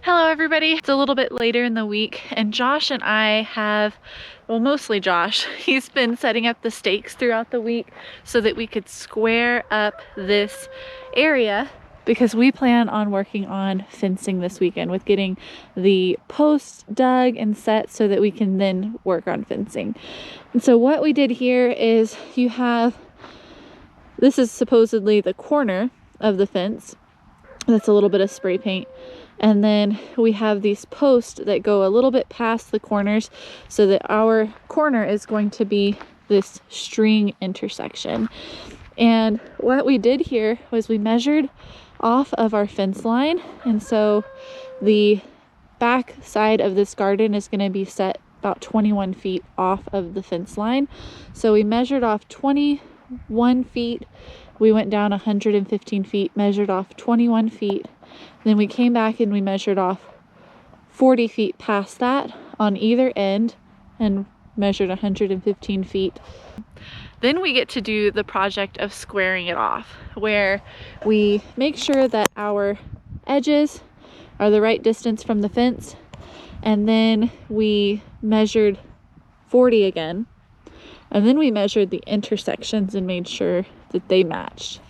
Hello everybody. It's a little bit later in the week and Josh and I have, well, mostly Josh, he's been setting up the stakes throughout the week so that we could square up this area because we plan on working on fencing this weekend with getting the posts dug and set so that we can then work on fencing. And so what we did here is this is supposedly the corner of the fence. That's a little bit of spray paint. And then we have these posts that go a little bit past the corners so that our corner is going to be this string intersection. And what we did here was we measured off of our fence line. And so the back side of this garden is going to be set about 21 feet off of the fence line. So we measured off 21 feet. We went down 115 feet, measured off 21 feet. Then we came back and we measured off 40 feet past that on either end and measured 115 feet. Then we get to do the project of squaring it off, where we make sure that our edges are the right distance from the fence, and then we measured 40 again, and then we measured the intersections and made sure that they matched.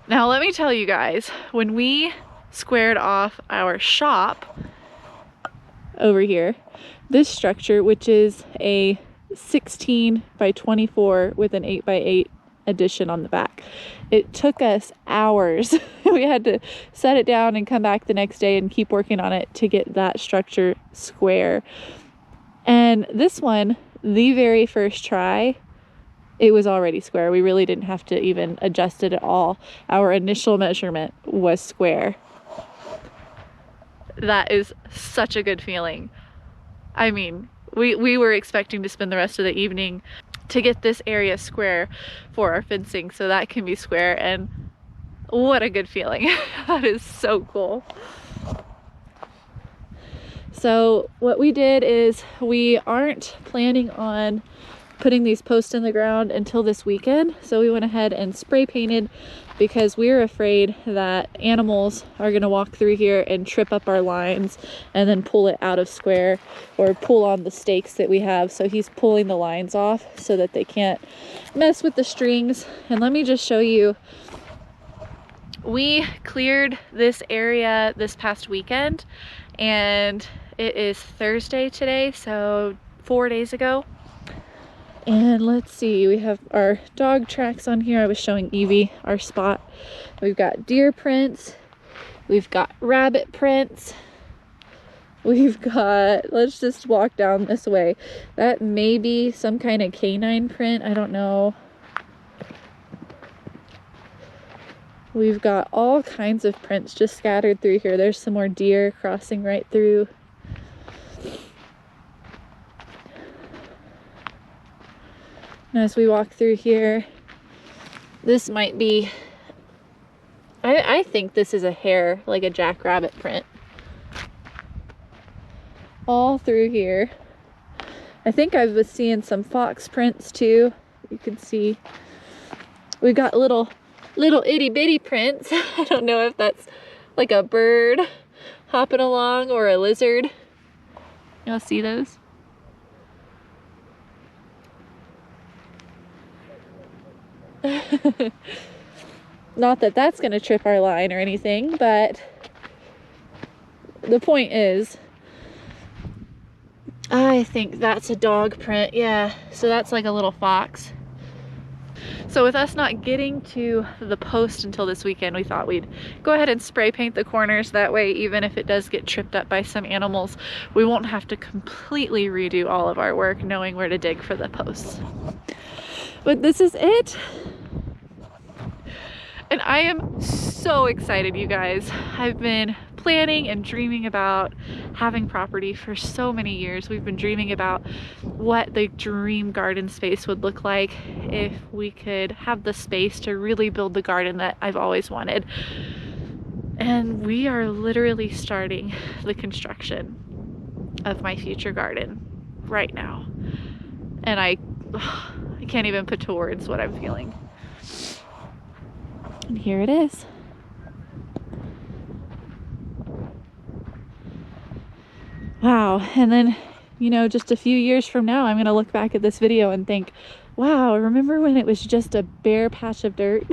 Now let me tell you guys, when we squared off our shop over here, this structure, which is a 16 by 24 with an 8 by 8 addition on the back, it took us hours. We had to set it down and come back the next day and keep working on it to get that structure square. And this one, the very first try, it was already square. We really didn't have to even adjust it at all. Our initial measurement was square. That is such a good feeling. I mean, we were expecting to spend the rest of the evening to get this area square for our fencing so that can be square, and what a good feeling. That is so cool. So what we did is we aren't planning on putting these posts in the ground until this weekend. So we went ahead and spray painted because we were afraid that animals are going to walk through here and trip up our lines and then pull it out of square or pull on the stakes that we have. So he's pulling the lines off so that they can't mess with the strings. And let me just show you, we cleared this area this past weekend and it is Thursday today, so 4 days ago. And let's see, we have our dog tracks on here. I was showing Evie our spot. We've got deer prints, we've got rabbit prints, we've got, let's just walk down this way. That may be some kind of canine print, I don't know. We've got all kinds of prints just scattered through here. There's some more deer crossing right through. And as we walk through here, this might be, I think this is a hare, like a jackrabbit print. All through here. I think I was seeing some fox prints too. You can see we've got little itty bitty prints. I don't know if that's like a bird hopping along or a lizard. Y'all see those? Not that that's gonna trip our line or anything, but the point is, I think that's a dog print. Yeah, so that's like a little fox. So with us not getting to the post until this weekend, we thought we'd go ahead and spray paint the corners. That way, even if it does get tripped up by some animals, we won't have to completely redo all of our work knowing where to dig for the posts. But this is it. And I am so excited, you guys. I've been planning and dreaming about having property for so many years. We've been dreaming about what the dream garden space would look like if we could have the space to really build the garden that I've always wanted. And we are literally starting the construction of my future garden right now. And I can't even put to words what I'm feeling. And here it is. Wow. And then, you know, just a few years from now, I'm going to look back at this video and think, wow, remember when it was just a bare patch of dirt?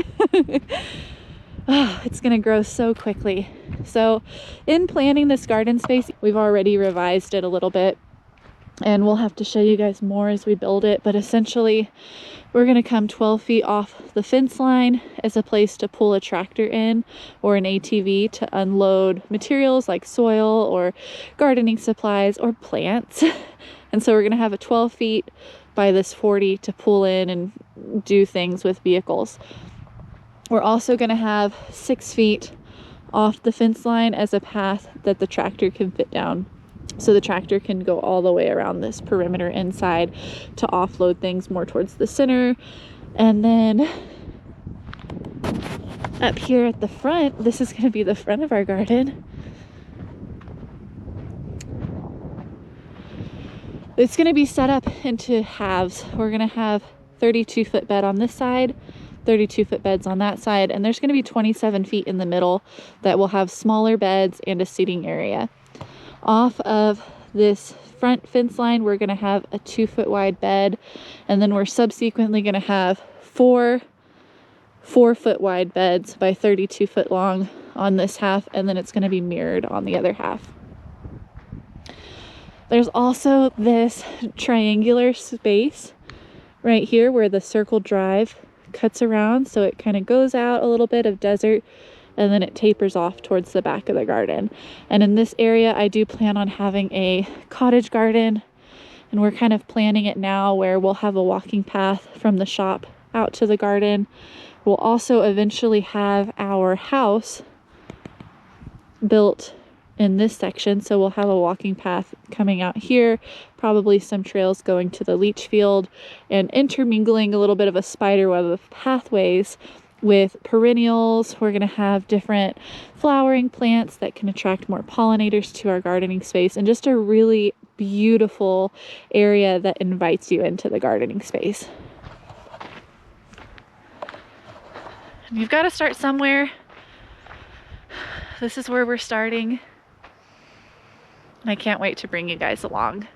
Oh, it's going to grow so quickly. So in planning this garden space, we've already revised it a little bit, and we'll have to show you guys more as we build it. But essentially, we're going to come 12 feet off the fence line as a place to pull a tractor in or an ATV to unload materials like soil or gardening supplies or plants. And so we're going to have a 12 feet by this 40 to pull in and do things with vehicles. We're also going to have 6 feet off the fence line as a path that the tractor can fit down. So the tractor can go all the way around this perimeter inside to offload things more towards the center. And then up here at the front, this is going to be the front of our garden. It's going to be set up into halves. We're going to have 32-foot bed on this side, 32-foot beds on that side, and there's going to be 27 feet in the middle that will have smaller beds and a seating area. Off of this front fence line, we're going to have a 2-foot wide bed, and then we're subsequently going to have 4-foot wide beds by 32 foot long on this half, and then it's going to be mirrored on the other half. There's also this triangular space right here where the circle drive cuts around, so it kind of goes out a little bit of desert and then it tapers off towards the back of the garden. And in this area, I do plan on having a cottage garden, and we're kind of planning it now where we'll have a walking path from the shop out to the garden. We'll also eventually have our house built in this section, so we'll have a walking path coming out here, probably some trails going to the leach field, and intermingling a little bit of a spider web of pathways with perennials. We're going to have different flowering plants that can attract more pollinators to our gardening space, and just a really beautiful area that invites you into the gardening space. And you've got to start somewhere. This is where we're starting. I can't wait to bring you guys along.